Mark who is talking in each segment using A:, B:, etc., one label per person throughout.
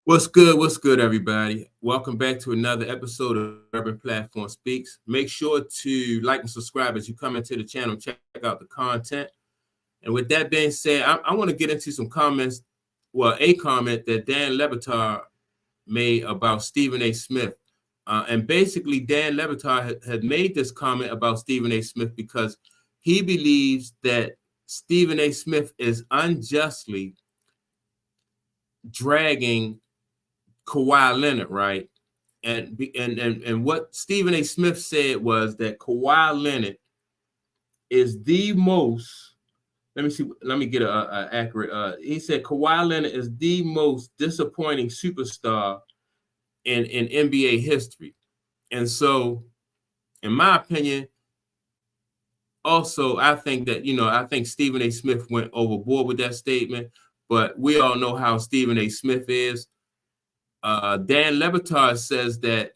A: What's good? What's good, everybody? Welcome back to another episode of Urban Platform Speaks. Make sure to like and subscribe as you come into the channel, check out the content. And with that being said, I want to get into some comments. Well, a comment that Dan Lebatard made about Stephen A. Smith. And basically, Dan Lebatard had made this comment about Stephen A. Smith because he believes that Stephen A. Smith is unjustly dragging Kawhi Leonard, right? And what Stephen A. Smith said was that Kawhi Leonard is the most. Let me see. Let me get a accurate. He said Kawhi Leonard is the most disappointing superstar in NBA history, and so, in my opinion, also I think that I think Stephen A. Smith went overboard with that statement. But we all know how Stephen A. Smith is. Dan Lebatard says that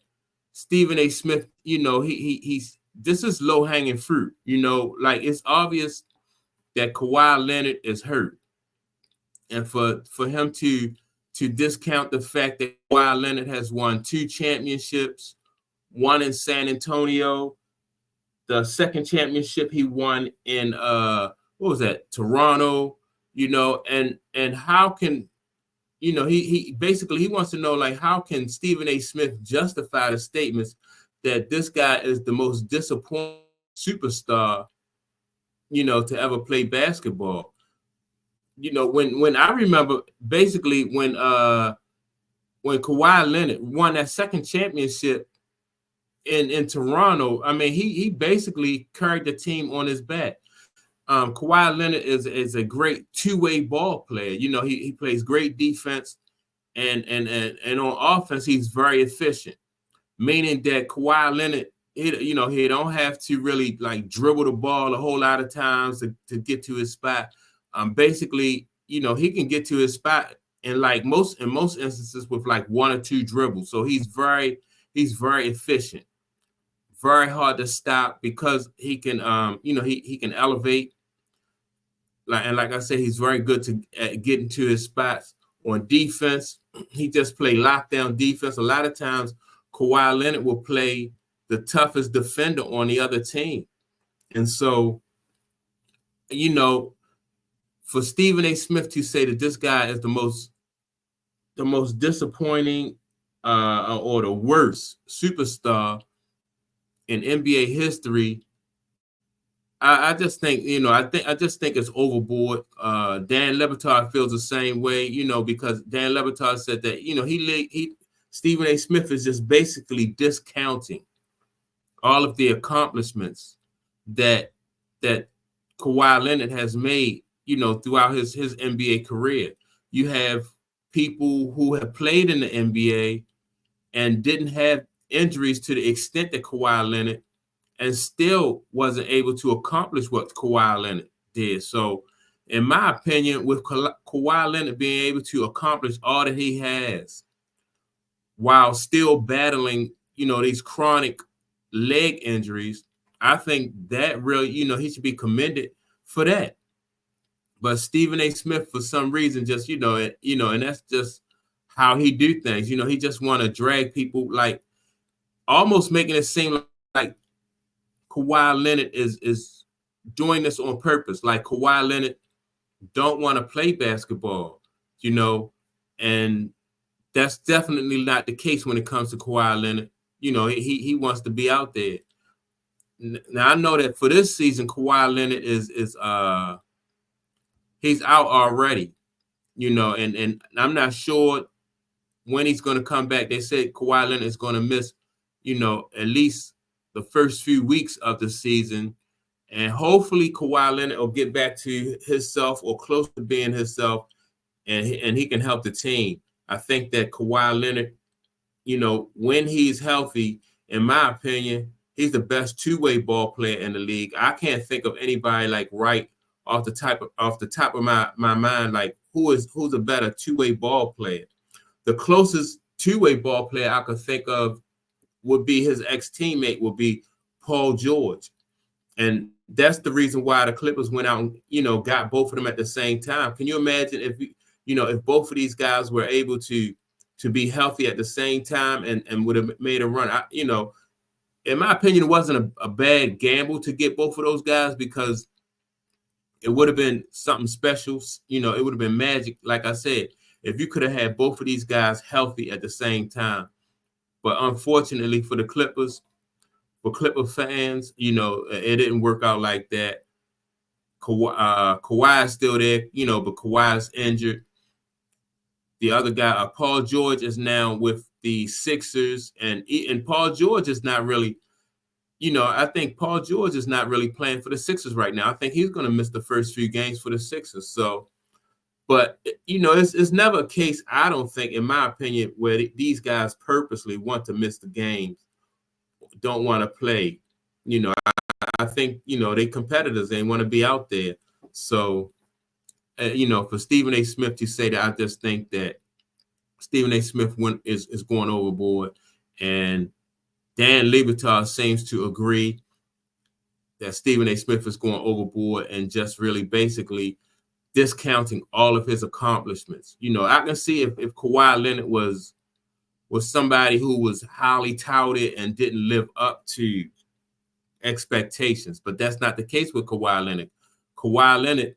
A: Stephen A. Smith, he's this is low hanging fruit. Like it's obvious that Kawhi Leonard is hurt, and for him to discount the fact that Kawhi Leonard has won 2 championships, one in San Antonio, the second championship he won in what was that, Toronto, and how can he basically he wants to know, like, how can Stephen A. Smith justify the statements that this guy is the most disappointing superstar, to ever play basketball. When I remember basically when Kawhi Leonard won that second championship in Toronto, I mean he basically carried the team on his back. Kawhi Leonard is a great two-way ball player. He plays great defense, and on offense he's very efficient. Meaning that Kawhi Leonard, he don't have to really like dribble the ball a whole lot of times to get to his spot. Basically, he can get to his spot in most instances with like 1 or 2 dribbles. So he's very efficient, very hard to stop because he can he can elevate. Like I said, he's very good at getting to his spots. On defense, he just play lockdown defense. A lot of times, Kawhi Leonard will play the toughest defender on the other team. And so, for Stephen A. Smith to say that this guy is the most disappointing or the worst superstar in NBA history, I just think, I just think it's overboard. Dan Lebatard feels the same way, because Dan Lebatard said that, Stephen A. Smith is just basically discounting all of the accomplishments that Kawhi Leonard has made, throughout his NBA career. You have people who have played in the NBA and didn't have injuries to the extent that Kawhi Leonard, and still wasn't able to accomplish what Kawhi Leonard did. So, in my opinion, with Kawhi Leonard being able to accomplish all that he has while still battling, these chronic leg injuries, I think that really, he should be commended for that. But Stephen A. Smith, for some reason, just, and that's just how he do things. He just want to drag people, like almost making it seem like Kawhi Leonard is doing this on purpose. Like Kawhi Leonard don't want to play basketball, and that's definitely not the case when it comes to Kawhi Leonard. He wants to be out there. Now I know that for this season, Kawhi Leonard is he's out already, and I'm not sure when he's going to come back. They said Kawhi Leonard is going to miss, at least the first few weeks of the season, and hopefully Kawhi Leonard will get back to himself or close to being himself, and he can help the team. I think that Kawhi Leonard, when he's healthy, in my opinion, he's the best two-way ball player in the league. I can't think of anybody like right off the top of my mind, like who's a better two-way ball player. The closest two-way ball player I could think of would be his ex-teammate, would be Paul George. And that's the reason why the Clippers went out and, got both of them at the same time. Can you imagine if both of these guys were able to to be healthy at the same time and would have made a run. In my opinion, it wasn't a bad gamble to get both of those guys because it would have been something special. It would have been magic. Like I said, if you could have had both of these guys healthy at the same time. But unfortunately for the Clippers, for Clipper fans, it didn't work out like that. Kawhi is still there, but Kawhi is injured. The other guy, Paul George, is now with the Sixers, and Paul George is not really, I think Paul George is not really playing for the Sixers right now. I think he's going to miss the first few games for the Sixers. So, but it's never a case, I don't think, in my opinion, where these guys purposely want to miss the games, don't want to play. I think they competitors, they want to be out there. So, for Stephen A. Smith to say that, I just think that Stephen A. Smith is going overboard, and Dan Le Batard seems to agree that Stephen A. Smith is going overboard and just really basically discounting all of his accomplishments. I can see if Kawhi Leonard was somebody who was highly touted and didn't live up to expectations, but that's not the case with Kawhi Leonard. Kawhi Leonard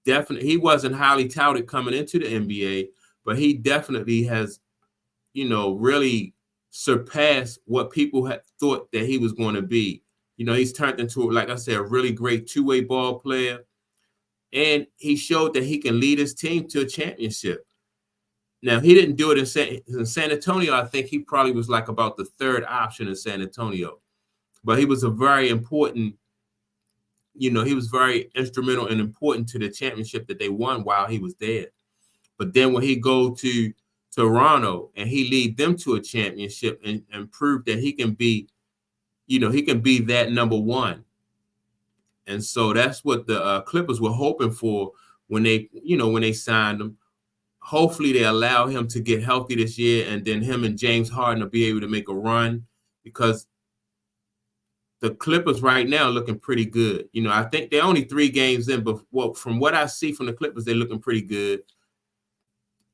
A: definitely, he wasn't highly touted coming into the NBA, but he definitely has, really surpassed what people had thought that he was going to be. He's turned into, like I said, a really great two-way ball player, and he showed that he can lead his team to a championship. Now, he didn't do it in San Antonio. I think he probably was like about the third option in San Antonio, but he was a very important, he was very instrumental and important to the championship that they won while he was there. But then when he go to Toronto and he lead them to a championship and prove that he can be, he can be that number one. And so that's what the Clippers were hoping for when they signed him. Hopefully they allow him to get healthy this year, and then him and James Harden will be able to make a run, because the Clippers right now are looking pretty good. I think they're only 3 games in, but from what I see from the Clippers, they're looking pretty good.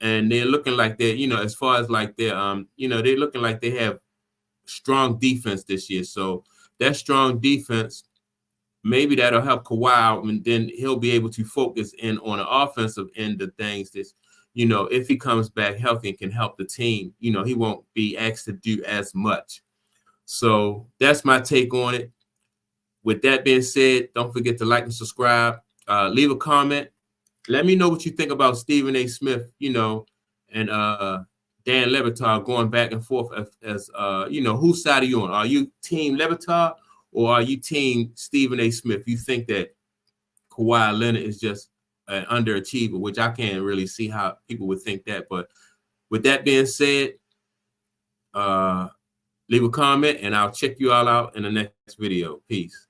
A: And they're looking like they're, as far as like they're, they're looking like they have strong defense this year. So that strong defense, maybe that'll help Kawhi out, and then he'll be able to focus in on the offensive end of things. This, if he comes back healthy and can help the team, he won't be asked to do as much. So that's my take on it. With that being said, don't forget to like and subscribe. Leave a comment. Let me know what you think about Stephen A. Smith, and Dan Le Batard going back and forth as whose side are you on? Are you team Le Batard or are you team Stephen A. Smith? You think that Kawhi Leonard is just an underachiever, which I can't really see how people would think that. But with that being said, leave a comment and I'll check you all out in the next video. Peace.